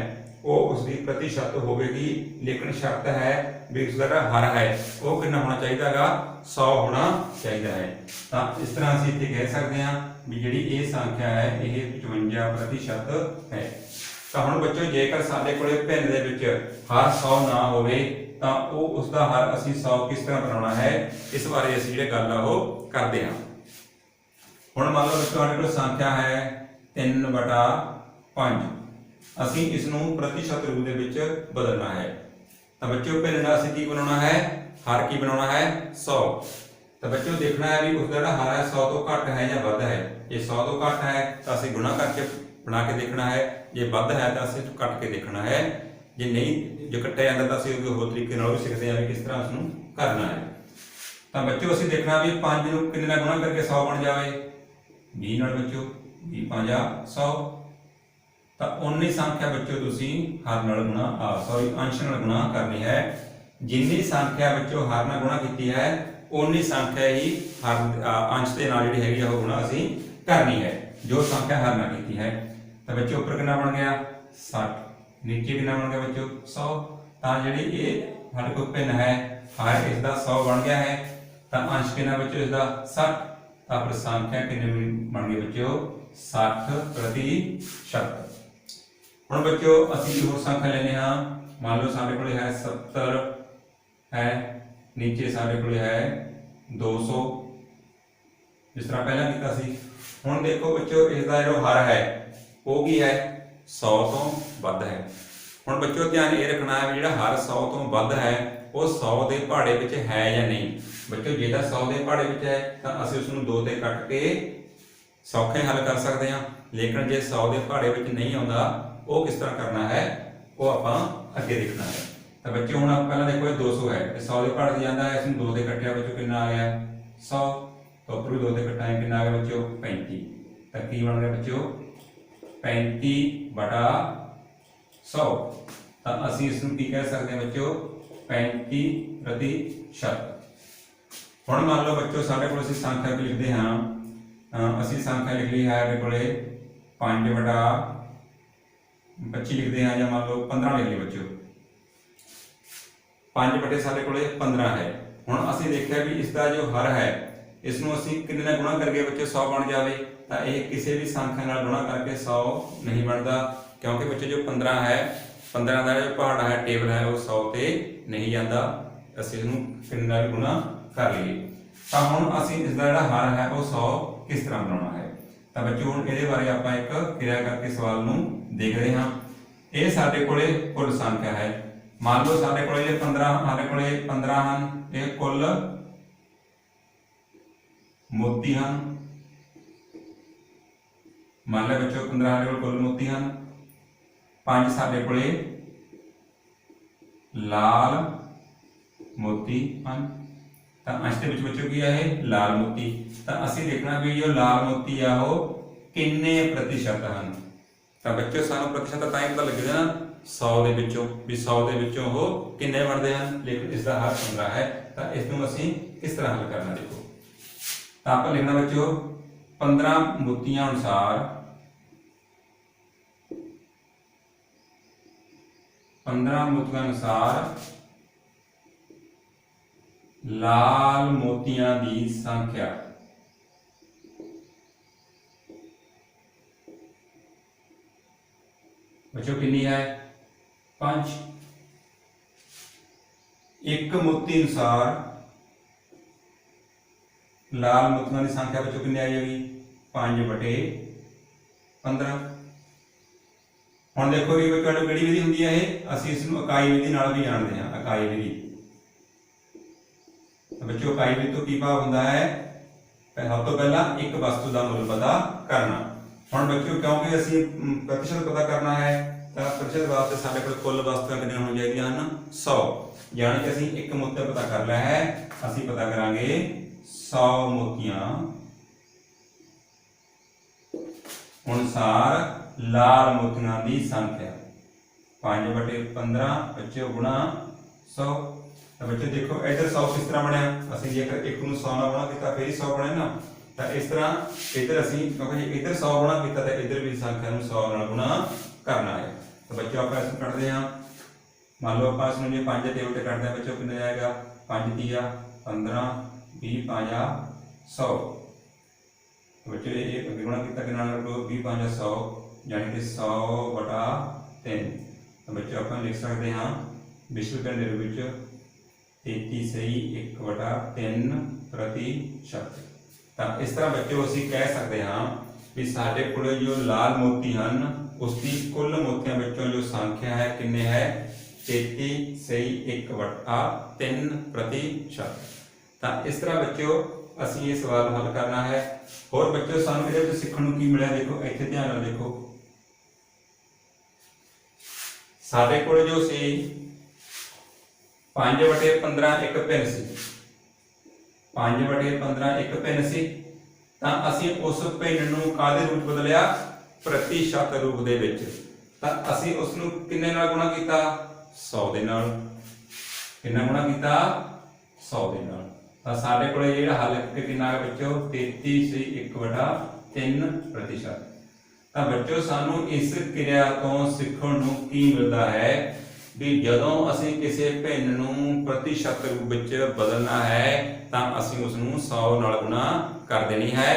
ਉਹ ਉਸ ਦੀ ਪ੍ਰਤੀਸ਼ਤ ਹੋਵੇਗੀ, ਲੇਕਿਨ ਸ਼ਰਤ ਹੈ ਵੀ ਉਸ ਦਾ ਜਿਹੜਾ ਹਰ ਹੈ ਉਹ ਕਿੰਨਾ ਹੋਣਾ ਚਾਹੀਦਾ ਹੈਗਾ, 100 ਹੋਣਾ ਚਾਹੀਦਾ ਹੈ। ਤਾਂ ਇਸ ਤਰ੍ਹਾਂ ਅਸੀਂ ਇੱਥੇ ਕਹਿ ਸਕਦੇ ਹਾਂ ਵੀ ਜਿਹੜੀ ਇਹ ਸੰਖਿਆ ਹੈ ਇਹ 55% ਹੈ। ਤਾਂ ਹੁਣ ਬੱਚੋ ਜੇਕਰ ਸਾਡੇ ਕੋਲੇ ਭਿੰਨ ਦੇ ਵਿੱਚ ਹਰ 100 ਨਾ ਹੋਵੇ ਤਾਂ ਉਹ ਉਸ ਦਾ ਹਰ ਅਸੀਂ 100 ਕਿਸ ਤਰ੍ਹਾਂ ਬਣਾਉਣਾ ਹੈ, ਇਸ ਬਾਰੇ ਅਸੀਂ ਜਿਹੜੇ ਗੱਲ ਆ ਉਹ ਕਰਦੇ ਹਾਂ। ਹੁਣ ਮੰਨ ਲਓ ਬੱਚੋ ਸਾਡੇ ਕੋਲ ਸੰਖਿਆ ਹੈ 3/5, ਅਸੀਂ ਇਸ ਨੂੰ ਪ੍ਰਤੀਸ਼ਤ ਰੂਪ ਦੇ ਵਿੱਚ ਬਦਲਣਾ ਹੈ। ਤਾਂ ਬੱਚੋ ਭਿੰਨ ਦਾ ਅਸੀਂ ਕੀ ਬਣਾਉਣਾ ਹੈ, ਹਰ ਕੀ ਬਣਾਉਣਾ ਹੈ, 100। ਤਾਂ ਬੱਚੋ ਦੇਖਣਾ ਹੈ ਵੀ ਉਸ ਦਾ ਜਿਹੜਾ ਹਰ ਹੈ 100 ਤੋਂ ਘੱਟ ਹੈ ਜਾਂ ਵੱਧ ਹੈ। ਜੇ 100 ਤੋਂ ਘੱਟ ਹੈ ਤਾਂ ਅਸੀਂ ਗੁਣਾ ਕਰਕੇ ਬਣਾ ਕੇ ਦੇਖਣਾ ਹੈ, ਜੇ ਵੱਧ ਹੈ ਤਾਂ ਅਸੀਂ ਕੱਟ ਕੇ ਦੇਖਣਾ ਹੈ, ਜੇ ਨਹੀਂ ਜੇ ਕੱਟਿਆ ਜਾਂਦਾ ਤਾਂ ਅਸੀਂ ਹੋਰ ਤਰੀਕੇ ਨਾਲ ਵੀ ਸਿੱਖਦੇ ਹਾਂ ਵੀ ਕਿਸ ਤਰ੍ਹਾਂ ਉਸ ਨੂੰ ਕਰਨਾ ਹੈ। ਤਾਂ ਬੱਚੋ ਅਸੀਂ ਦੇਖਣਾ ਵੀ 5 ਨੂੰ ਕਿੰਨੇ ਨਾਲ ਗੁਣਾ ਕਰਕੇ 100 ਬਣ ਜਾਵੇ, 20 ਨਾਲ ਬੱਚੋ 20 5 100। ਤਾਂ ਉਨੀ ਸੰਖਿਆ ਬੱਚੋ ਤੁਸੀਂ ਹਰ ਨਾਲ ਗੁਣਾ ਅੰਸ਼ ਨਾਲ ਗੁਣਾ ਕਰਨੀ ਹੈ। ਜਿੰਨੀ ਸੰਖਿਆ ਬੱਚੋ ਹਰ ਨਾਲ ਗੁਣਾ ਕੀਤੀ ਹੈ ਉਨੀ ਸੰਖਿਆ ਹੀ ਹਰ ਅੰਸ਼ ਦੇ ਨਾਲ ਜਿਹੜੀ ਹੈਗੀ ਉਹ ਗੁਣਾ ਅਸੀਂ ਕਰਨੀ ਹੈ, ਜੋ ਸੰਖਿਆ ਹਰ ਨਾਲ ਕੀਤੀ ਹੈ। ਤਾਂ ਬੱਚੋ ਉੱਪਰ ਕਿੰਨਾ ਬਣ ਗਿਆ 60, ਨੀਚੇ ਕਿੰਨਾ ਬਣ ਗਿਆ ਬੱਚੋ 100। ਤਾਂ ਜਿਹੜੀ ਇਹ ਸਾਡੇ ਕੋਲ ਭਿੰਨ ਹੈ ਹਰ ਇਸ ਦਾ 100 ਬਣ ਗਿਆ ਹੈ, ਤਾਂ ਅੰਸ਼ ਕਿੰਨਾ ਬੱਚੋ ਇਸ ਦਾ 60। ਤਾਂ ਫਿਰ ਸੰਖਿਆ ਕਿੰਨੀ ਬਣ ਗਈ ਬੱਚੋ 60%। ਹੁਣ ਬੱਚੋ ਅਸੀਂ ਹੋਰ ਸੰਖਿਆ ਲੈਨੇ ਹਾਂ, ਮੰਨ ਲਓ ਸਾਡੇ ਕੋਲ ਹੈ 70 ਹੈ, ਨੀਚੇ ਸਾਡੇ ਕੋਲ ਹੈ 200, ਜਿਸ ਤਰ੍ਹਾਂ ਪਹਿਲਾਂ ਕੀਤਾ ਸੀ। ਹੁਣ ਦੇਖੋ ਬੱਚੋ ਇਸ ਦਾ ਜਿਹੜਾ ਹਰ ਹੈ ਉਹ ਕੀ ਹੈ, 100 ਤੋਂ ਵੱਧ ਹੈ। ਹੁਣ ਬੱਚੋ ਧਿਆਨ ਇਹ ਰੱਖਣਾ ਹੈ ਵੀ ਜਿਹੜਾ ਹਰ 100 ਤੋਂ ਵੱਧ ਹੈ ਉਹ 100 ਦੇ ਪਹਾੜੇ ਵਿੱਚ ਹੈ ਜਾਂ ਨਹੀਂ। ਬੱਚੋ ਜੇ ਤਾਂ 100 ਦੇ ਪਹਾੜੇ ਵਿੱਚ ਹੈ ਤਾਂ ਅਸੀਂ ਉਸ ਨੂੰ 2 ਤੇ ਕੱਟ ਕੇ ਸੌਖੇ ਹੱਲ ਕਰ ਸਕਦੇ ਹਾਂ, ਲੇਕਿਨ ਜੇ 100 ਦੇ ਪਹਾੜੇ ਵਿੱਚ ਨਹੀਂ ਆਉਂਦਾ ਉਹ ਕਿਸ ਤਰ੍ਹਾਂ ਕਰਨਾ ਹੈ ਉਹ ਆਪਾਂ ਅੱਗੇ ਦੇਖਣਾ ਹੈ। ਤਾਂ ਬੱਚੋ ਹੁਣ ਆਪਾਂ ਪਹਿਲਾਂ ਦੇਖੋ ਇਹ 200 ਹੈ, ਇਹ 100 ਦੇ ਪਹਾੜੇ ਤੇ ਜਾਂਦਾ ਹੈ, ਇਸ ਨੂੰ 2 ਦੇ ਕੱਟਿਆ ਬੱਚੋ ਕਿੰਨਾ ਆ ਗਿਆ 100, ਤਾਂ ਉੱਪਰ ਵੀ 2 ਦੇ ਕੱਟਾਂਗੇ ਕਿੰਨਾ ਆ ਗਿਆ ਬੱਚੋ 35। ਤਾਂ ਕੀ ਬਣ ਗਿਆ ਬੱਚੋ 35/100। ਤਾਂ ਅਸੀਂ ਇਸ ਨੂੰ ਕੀ ਕਹਿ ਸਕਦੇ ਹਾਂ ਬੱਚੋ 35%। ਹੁਣ ਮੰਨ ਲਓ ਬੱਚੋ ਸਾਡੇ ਕੋਲ ਅਸੀਂ ਸੰਖਿਆ ਵੀ ਲਿਖਦੇ ਹਾਂ, ਅਸੀਂ ਸੰਖਿਆ ਲਿਖ ਲਈ ਹੈ ਸਾਡੇ ਕੋਲੇ 5/25 ਲਿਖਦੇ ਹਾਂ, ਜਾਂ ਮੰਨ ਲਓ 15 ਲਿਖ ਲਈ ਬੱਚੋ 5 ਸਾਡੇ ਕੋਲੇ 15 ਹੈ। ਹੁਣ ਅਸੀਂ ਦੇਖਿਆ ਵੀ ਇਸ ਦਾ ਜੋ ਹਰ ਹੈ ਇਸ ਨੂੰ ਅਸੀਂ ਕਿੰਨੇ ਨਾਲ ਗੁਣਾ ਕਰਕੇ ਬੱਚੋ 100 ਬਣ ਜਾਵੇ, ਤਾਂ ਇਹ ਕਿਸੇ ਵੀ ਸੰਖਿਆ ਨਾਲ ਗੁਣਾ ਕਰਕੇ 100 ਨਹੀਂ ਬਣਦਾ, ਕਿਉਂਕਿ ਬੱਚੇ ਜੋ 15 ਹੈ 15 ਦਾ ਜੋ ਪਹਾੜਾ ਹੈ ਟੇਬਲ ਹੈ ਉਹ 100 ਤੇ ਨਹੀਂ ਜਾਂਦਾ, ਅਸੀਂ ਇਹਨੂੰ ਕਿੰਨੇ ਨਾਲ ਗੁਣਾ ਕਰ ਲਈਏ। ਤਾਂ ਹੁਣ ਅਸੀਂ ਇਸ ਦਾ ਜਿਹੜਾ ਹਰ ਹੈ ਉਹ 100 ਕਿਸ ਤਰ੍ਹਾਂ ਬਣਾਉਣਾ ਹੈ। ਤਾਂ ਬੱਚੋ ਹੁਣ ਇਹਦੇ ਬਾਰੇ ਆਪਾਂ ਇੱਕ ਕਿਰਿਆ ਕਰਕੇ ਸਵਾਲ ਨੂੰ ਦੇਖਦੇ ਹਾਂ। ਇਹ ਸਾਡੇ ਕੋਲੇ ਕੁੱਲ ਸੰਖਿਆ ਹੈ, ਮੰਨ ਲਓ ਸਾਡੇ ਕੋਲੇ ਇਹ 15 ਸਾਡੇ ਕੋਲੇ 15 ਹਨ, ਇਹ ਕੁੱਲ ਮੋਤੀ ਹਨ। ਮੰਨ ਲਓ ਬੱਚੋ 15 ਸਾਡੇ ਕੋਲ ਕੁੱਲ ਮੋਤੀ ਹਨ, 5 ਸਾਡੇ ਕੋਲੇ ਲਾਲ ਮੋਤੀ ਹਨ। ਤਾਂ ਅੰਸ਼ ਦੇ ਵਿੱਚ ਬੱਚੋ ਕੀ ਹੈ ਇਹ ਲਾਲ ਮੋਤੀ। ਤਾਂ ਅਸੀਂ ਦੇਖਣਾ ਵੀ ਜੋ ਲਾਲ ਮੋਤੀ ਆ ਉਹ ਕਿੰਨੇ ਪ੍ਰਤੀਸ਼ਤ ਹਨ। ਤਾਂ ਬੱਚੋ ਸਾਨੂੰ ਪ੍ਰਤੀਸ਼ਤ ਤਾਂ ਹੀ ਪਤਾ ਲੱਗੇਗਾ ਨਾ 100 ਦੇ ਵਿੱਚੋਂ ਵੀ 100 ਦੇ ਵਿੱਚੋਂ ਉਹ ਕਿੰਨੇ ਬਣਦੇ ਹਨ, ਲੇਕਿਨ ਇਸ ਦਾ ਹਰ 15 ਹੈ। ਤਾਂ ਇਸ ਨੂੰ ਅਸੀਂ ਕਿਸ ਤਰ੍ਹਾਂ ਹੱਲ ਕਰਨਾ ਦੇਖੋ। ਤਾਂ ਆਪਾਂ ਲਿਖਣਾ ਬੱਚੋ 15 ਮੋਤੀਆਂ ਅਨੁਸਾਰ 15 ਮੋਤੀਆਂ ਅਨੁਸਾਰ ਲਾਲ ਮੋਤੀਆਂ ਦੀ ਸੰਖਿਆ ਬੱਚੋ ਕਿੰਨੀ ਹੈ 5। ਇੱਕ ਮੋਤੀ ਅਨੁਸਾਰ ਲਾਲ ਮੋਤੀਆਂ ਦੀ ਸੰਖਿਆ ਬੱਚੋ ਕਿੰਨੀ ਆ ਜਾਏਗੀ 5/15। ਹੁਣ ਦੇਖੋ ਵੀ ਬੱਚੋ ਕਿਹੜੀ ਵਿਧੀ ਹੁੰਦੀ ਹੈ ਇਹ, ਅਸੀਂ ਇਸ ਨੂੰ ਇਕਾਈ ਵਿਧੀ ਨਾਲ ਵੀ ਜਾਣਦੇ ਹਾਂ। ਇਕਾਈ ਵਿਧੀ ਤਾਂ ਬੱਚਿਓ ਇਕਾਈ ਵਿੱਚ ਤੋਂ ਕੀ ਭਾਵ ਹੁੰਦਾ ਹੈ? ਸਭ ਤੋਂ ਪਹਿਲਾਂ ਇੱਕ ਵਸਤੂ ਦਾ ਮੁੱਲ ਪਤਾ ਕਰਨਾ। ਹੁਣ ਬੱਚਿਓ ਕਿਉਂਕਿ ਅਸੀਂ ਪ੍ਰਤੀਸ਼ਤ ਪਤਾ ਕਰਨਾ ਹੈ ਤਾਂ ਪ੍ਰਤੀਸ਼ਤ ਵਾਸਤੇ ਸਾਡੇ ਕੋਲ ਕੁੱਲ ਵਸਤੂਆਂ ਕਿੰਨੀਆਂ ਹੋਣੀਆਂ ਚਾਹੀਦੀਆਂ ਹਨ? 100। ਯਾਨੀ ਕਿ ਅਸੀਂ ਇੱਕ ਮੁੱਦਾ ਪਤਾ ਕਰ ਲਿਆ ਹੈ, ਅਸੀਂ ਪਤਾ ਕਰਾਂਗੇ 100 ਮੋਤੀਆਂ ਅਨੁਸਾਰ ਲਾਲ ਮੋਤੀਆਂ ਦੀ ਸੰਖਿਆ 5/15 ਬੱਚਿਓ ਗੁਣਾ 100। ਤਾਂ ਬੱਚੇ ਦੇਖੋ ਇਧਰ 100 ਕਿਸ ਤਰ੍ਹਾਂ ਬਣਿਆ? ਅਸੀਂ ਜੇਕਰ ਇੱਕ ਨੂੰ 100 ਨਾਲ ਗੁਣਾ ਕੀਤਾ ਫਿਰ ਹੀ 100 ਬਣਿਆ ਨਾ। ਤਾਂ ਇਸ ਤਰ੍ਹਾਂ ਇਧਰ ਅਸੀਂ ਕਿਉਂਕਿ ਜੇ ਇਧਰ 100 ਗੁਣਾ ਕੀਤਾ ਤਾਂ ਇਧਰ ਵੀ ਸੰਖਿਆ ਨੂੰ 100 ਨਾਲ ਗੁਣਾ ਕਰਨਾ ਹੈ। ਤਾਂ ਬੱਚਿਓ ਆਪਾਂ ਇਸ ਨੂੰ ਕੱਢਦੇ ਹਾਂ। ਮੰਨ ਲਓ ਆਪਾਂ ਇਸ ਨੂੰ ਜੇ 5 ਦੇ ਉਲਟ ਕੱਢਦੇ ਹਾਂ ਬੱਚਿਓ ਕਿੰਨਾ ਆਏਗਾ? 5 ਤੀਆ 15 20 5 100। ਬੱਚੇ ਇਹ ਗੁਣਾ ਕੀਤਾ ਕਿੰਨਾ ਨਾਲ? 20 5 100 यानी कि 100/3। तो बच्चों अपन लिख सकते हैं विश्वकरण ਦੇ ਵਿੱਚ 33 ਸਹੀ 1/3 प्रतिशत। ਤਾਂ ਇਸ ਤਰ੍ਹਾਂ ਬੱਚਿਓ ਅਸੀਂ ਕਹਿ ਸਕਦੇ ਹਾਂ ਵੀ ਸਾਡੇ ਕੋਲ ਜੋ ਲਾਲ ਮੋਤੀ ਹਨ ਉਸ ਦੀ ਕੁੱਲ ਮੋਤੀਆਂ ਵਿੱਚੋਂ ਜੋ ਸੰਖਿਆ ਹੈ ਕਿੰਨੇ ਹੈ? 33 ਸਹੀ 1/3 प्रतिशत। ਤਾਂ ਇਸ ਤਰ੍ਹਾਂ ਬੱਚਿਓ ਅਸੀਂ ਇਹ ਸਵਾਲ ਹੱਲ ਕਰਨਾ ਹੈ। ਹੋਰ ਬੱਚਿਓ ਸਾਨੂੰ ਇਹਦੇ ਵਿੱਚ ਸਿੱਖਣ ਨੂੰ ਕੀ ਮਿਲਿਆ? ਦੇਖੋ ਇੱਥੇ ਧਿਆਨ ਨਾਲ ਦੇਖੋ, ਸਾਡੇ ਕੋਲ ਜੋ ਸੀ 5/15 ਇੱਕ ਪਿੰਨ ਸੀ, 5/15 ਇੱਕ ਪਿੰਨ ਸੀ। ਤਾਂ ਅਸੀਂ ਉਸ ਪਿੰਨ ਨੂੰ ਕਾਹਦੇ ਰੂਪ ਬਦਲਿਆ? ਪ੍ਰਤੀਸ਼ਤ ਰੂਪ ਦੇ ਵਿੱਚ। ਤਾਂ ਅਸੀਂ ਉਸ ਨੂੰ ਕਿੰਨੇ ਨਾਲ ਗੁਣਾ ਕੀਤਾ? 100 ਦੇ ਨਾਲ। ਕਿੰਨਾ ਗੁਣਾ ਕੀਤਾ? 100 ਦੇ ਨਾਲ। ਤਾਂ ਸਾਡੇ ਕੋਲ ਜਿਹੜਾ ਹੱਲ ਕਿੰਨਾ ਹੈ ਬੱਚਿਓ? 33 ਸੀ 1/3 प्रतिशत। ਤਾਂ ਬੱਚਿਓ ਸਾਨੂੰ ਇਸ ਕਿਰਿਆ ਤੋਂ ਸਿੱਖਣ ਨੂੰ ਕੀ ਮਿਲਦਾ ਹੈ ਵੀ ਜਦੋਂ ਅਸੀਂ ਕਿਸੇ ਭਿੰਨ ਨੂੰ ਪ੍ਰਤੀਸ਼ਤ ਰੂਪ ਵਿੱਚ ਬਦਲਣਾ ਹੈ ਤਾਂ ਅਸੀਂ ਉਸ ਨੂੰ 100 ਨਾਲ ਗੁਣਾ ਕਰ ਦੇਣੀ ਹੈ।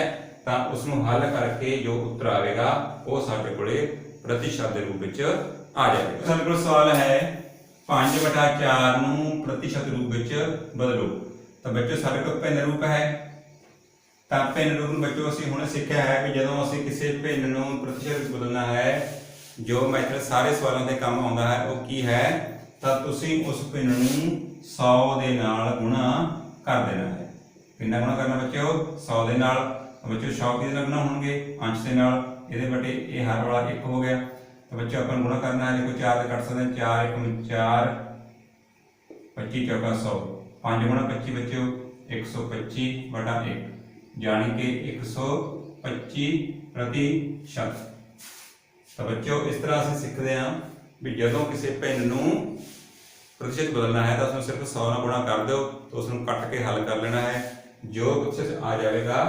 ਤਾਂ ਉਸ ਨੂੰ ਹੱਲ ਕਰਕੇ ਜੋ ਉੱਤਰ ਆਵੇਗਾ ਉਹ ਸਾਡੇ ਕੋਲੇ ਪ੍ਰਤੀਸ਼ਤ ਦੇ ਰੂਪ ਵਿੱਚ ਆ ਜਾਵੇਗਾ। ਸਾਡੇ ਕੋਲ ਸਵਾਲ ਹੈ 5/4 ਨੂੰ ਪ੍ਰਤੀਸ਼ਤ ਰੂਪ ਵਿੱਚ ਬਦਲੋ। ਤਾਂ ਬੱਚਿਓ ਸਾਡੇ ਕੋਲ ਭਿੰਨ ਰੂਪ ਹੈ। ਤਾਂ ਭਿੰਨ ਰੂਪ ਨੂੰ ਬੱਚਿਓ ਅਸੀਂ ਹੁਣ ਸਿੱਖਿਆ ਹੈ ਕਿ ਜਦੋਂ ਅਸੀਂ ਕਿਸੇ ਭਿੰਨ ਨੂੰ ਪ੍ਰਤੀਸ਼ਤ ਵਿੱਚ ਬਦਲਣਾ ਹੈ ਜੋ ਮੈਥਡ ਸਾਰੇ ਸਵਾਲਾਂ ਦੇ ਕੰਮ ਆਉਂਦਾ ਹੈ ਉਹ ਕੀ ਹੈ? ਤਾਂ ਤੁਸੀਂ ਉਸ ਭਿੰਨ ਨੂੰ 100 ਦੇ ਨਾਲ ਗੁਣਾ ਕਰ ਦੇਣਾ ਹੈ। ਕਿੰਨਾ ਗੁਣਾ ਕਰਨਾ ਬੱਚਿਓ? 100 ਦੇ ਨਾਲ। ਬੱਚਿਓ 100 ਕਿਹਦੇ ਨਾਲ ਗੁਣਾ ਹੋਣਗੇ? ਅੰਸ਼ ਦੇ ਨਾਲ। ਇਹਦੇ ਬਟੇ ਇਹ ਹਰ ਵਾਲਾ 1 ਹੋ ਗਿਆ। ਤਾਂ ਬੱਚਿਓ ਆਪਾਂ ਗੁਣਾ ਕਰਨਾ ਹੈ। ਦੇਖੋ 4 ਦੇ ਕੱਟ ਸਕਦੇ ਹਾਂ। 4 1 4 25 ਚੌਕਾ 100। 5 ਗੁਣਾ 25 ਬੱਚਿਓ 125/1 यानी कि 125 प्रतिशत। तो बच्चों इस तरह से सीखते हैं भी जो किसी भिन्न नूं प्रतिशत बदलना है तो उसमें सिर्फ 100 ਨਾਲ गुणा कर दो तो उसमें कट के हल कर लेना है। जो प्रतिशत आ जाएगा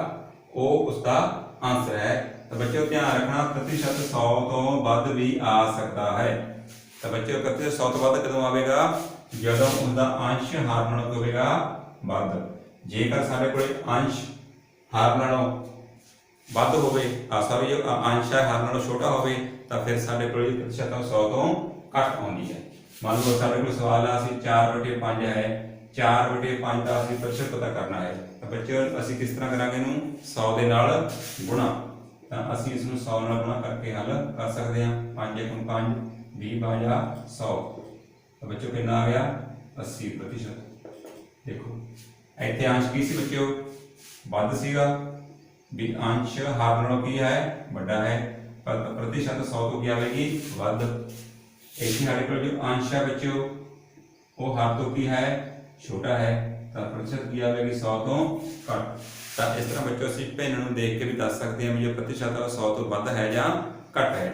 वो उसका आंसर है। तो बच्चों ध्यान रखना प्रतिशत 100 तो ਵੱਧ भी आ सकता है। तो बच्चों प्रतिशत 100 तो ਵੱਧ कदों आएगा? ਜਦੋਂ उसका अंश हार नालों होगा ਵੱਧ। जेकर साडे कोल अंश हार नालों ਵੱਧ ਹੋਵੇ ਸੌਰੀ ਜੋ ਅੰਸ਼ ਹੈ ਹਾਰ ਨਾਲੋਂ ਛੋਟਾ ਹੋਵੇ ਤਾਂ ਫਿਰ ਸਾਡੇ ਕੋਲ ਪ੍ਰਤੀਸ਼ਤ 100 ਤੋਂ ਘੱਟ ਆਉਂਦੀ ਹੈ। ਮੰਨ ਲਓ ਸਾਡੇ ਕੋਲ ਸਵਾਲ ਆ ਅਸੀਂ 4/5 ਹੈ, 4/5 ਦਾ ਅਸੀਂ ਪ੍ਰਤੀਸ਼ਤ ਪਤਾ ਕਰਨਾ ਹੈ। ਤਾਂ ਬੱਚਿਓ ਅਸੀਂ ਕਿਸ ਤਰ੍ਹਾਂ ਕਰਾਂਗੇ ਇਹਨੂੰ? 100 ਦੇ ਨਾਲ ਗੁਣਾ। ਤਾਂ ਅਸੀਂ ਇਸ ਨੂੰ 100 ਨਾਲ ਗੁਣਾ ਕਰਕੇ ਹੱਲ ਕਰ ਸਕਦੇ ਹਾਂ। 5 × 5 20/100। ਤਾਂ ਬੱਚਿਓ ਕਿੰਨਾ ਆ ਗਿਆ? 80%। ਦੇਖੋ ਇੱਥੇ ਅੰਸ਼ ਕੀ ਸੀ ਬੱਚਿਓ? ਵੱਧ ਸੀਗਾ भी अंश हार नालों की है बड़ा है पर प्रतिशत 100 तो क्या आएगी? ਵੱਧ। इतने हमारे को जो अंश है बच्चों वो हार तो की है छोटा है तो प्रतिशत की आएगी 100 तो घट। तो इस तरह बच्चों ਅਸੀਂ भिन्न ਨੂੰ देख के भी दस सकते हैं भी जो प्रतिशत है 100 तो ਵੱਧ है या घट है।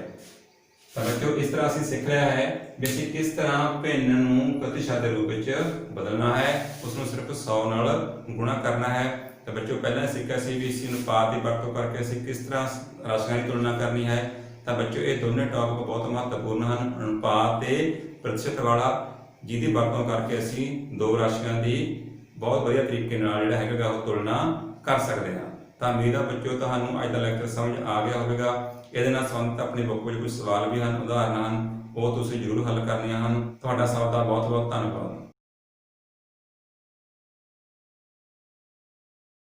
तो बच्चों इस तरह ਅਸੀਂ ਸਿੱਖ ਲਿਆ ਹੈ ਵੀ ਅਸੀਂ ਕਿਸ ਤਰ੍ਹਾਂ भिन्न ਨੂੰ प्रतिशत ਦੇ ਰੂਪ ਵਿੱਚ ਬਦਲਣਾ ਹੈ। ਉਸ ਨੂੰ ਸਿਰਫ 100 ਨਾਲ ਗੁਣਾ ਕਰਨਾ ਹੈ। तो बच्चों पहले सीखा सी भी इसी अनुपात की वरतों करके असीं किस तरह राशियां की तुलना करनी है। तो बच्चों ये दोनों टॉपिक बहुत महत्वपूर्ण हैं। अनुपात ते प्रतिशत वाला जिहदी वरतों करके असीं दो राशियां की बहुत वधिया तरीके नाल जिहड़ा हैगा ओह तुलना कर सकते हैं। तो उम्मीद है बच्चों तुहानूं अज दा लैक्चर समझ आ गया होगा। इहदे नाल संबंधित अपनी बुक विच कुछ सवाल भी हैं, उदाहरण हैं, वो तुसीं जरूर हल करनियां हैं। तुहाडा सब दा बहुत बहुत धन्नवाद।